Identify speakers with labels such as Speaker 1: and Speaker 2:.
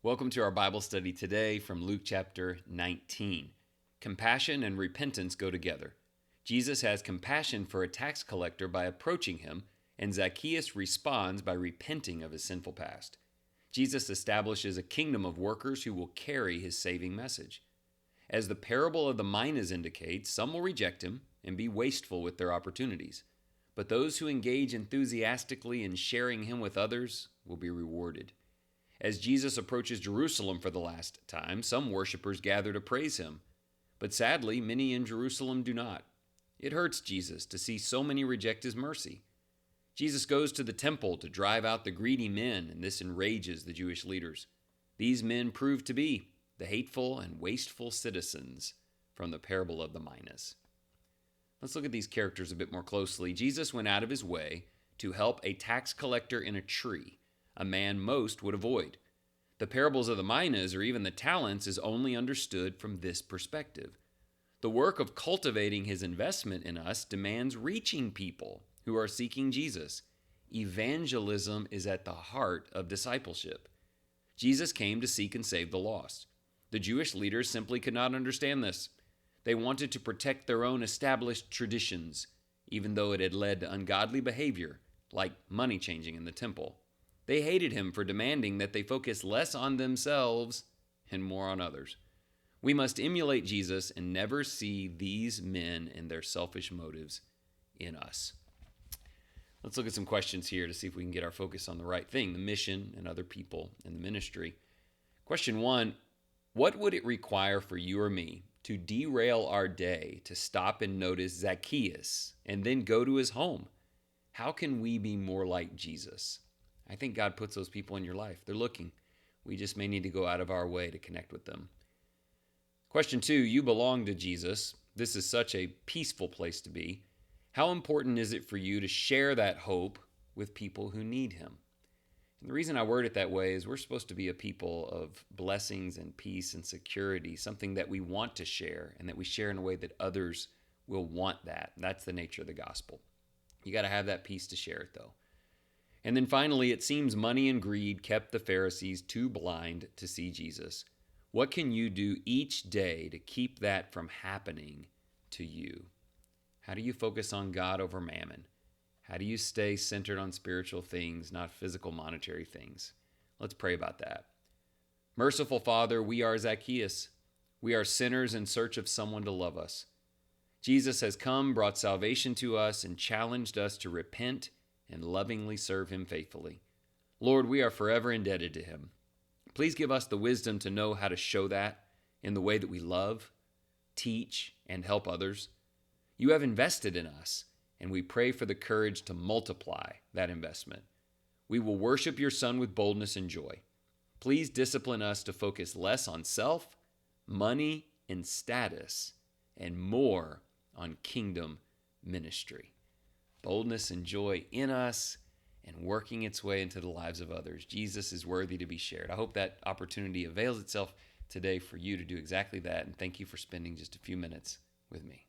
Speaker 1: Welcome to our Bible study today from Luke chapter 19. Compassion and repentance go together. Jesus has compassion for a tax collector by approaching him, and Zaccheus responds by repenting of his sinful past. Jesus establishes a kingdom of workers who will carry his saving message. As the parable of the minas indicates, some will reject him and be wasteful with their opportunities. But those who engage enthusiastically in sharing him with others will be rewarded. As Jesus approaches Jerusalem for the last time, some worshipers gather to praise him. But sadly, many in Jerusalem do not. It hurts Jesus to see so many reject his mercy. Jesus goes to the temple to drive out the greedy men, and this enrages the Jewish leaders. These men prove to be the hateful and wasteful citizens from the parable of the minas. Let's look at these characters a bit more closely. Jesus went out of his way to help a tax collector in a tree, a man most would avoid. The parables of the minas, or even the talents, is only understood from this perspective. The work of cultivating his investment in us demands reaching people who are seeking Jesus. Evangelism is at the heart of discipleship. Jesus came to seek and save the lost. The Jewish leaders simply could not understand this. They wanted to protect their own established traditions, even though it had led to ungodly behavior, like money changing in the temple. They hated him for demanding that they focus less on themselves and more on others. We must emulate Jesus and never see these men and their selfish motives in us. Let's look at some questions here to see if we can get our focus on the right thing, the mission and other people in the ministry. Question 1, what would it require for you or me to derail our day to stop and notice Zaccheus and then go to his home? How can we be more like Jesus? I think God puts those people in your life. They're looking. We just may need to go out of our way to connect with them. Question 2, you belong to Jesus. This is such a peaceful place to be. How important is it for you to share that hope with people who need him? And the reason I word it that way is we're supposed to be a people of blessings and peace and security, something that we want to share and that we share in a way that others will want that. That's the nature of the gospel. You got to have that peace to share it, though. And then finally, it seems money and greed kept the Pharisees too blind to see Jesus. What can you do each day to keep that from happening to you? How do you focus on God over mammon? How do you stay centered on spiritual things, not physical monetary things? Let's pray about that. Merciful Father, we are Zaccheus. We are sinners in search of someone to love us. Jesus has come, brought salvation to us, and challenged us to repent and lovingly serve him faithfully. Lord, we are forever indebted to him. Please give us the wisdom to know how to show that in the way that we love, teach, and help others. You have invested in us, and we pray for the courage to multiply that investment. We will worship your Son with boldness and joy. Please discipline us to focus less on self, money, and status, and more on kingdom ministry. Boldness and joy in us and working its way into the lives of others. Jesus is worthy to be shared. I hope that opportunity avails itself today for you to do exactly that, and thank you for spending just a few minutes with me.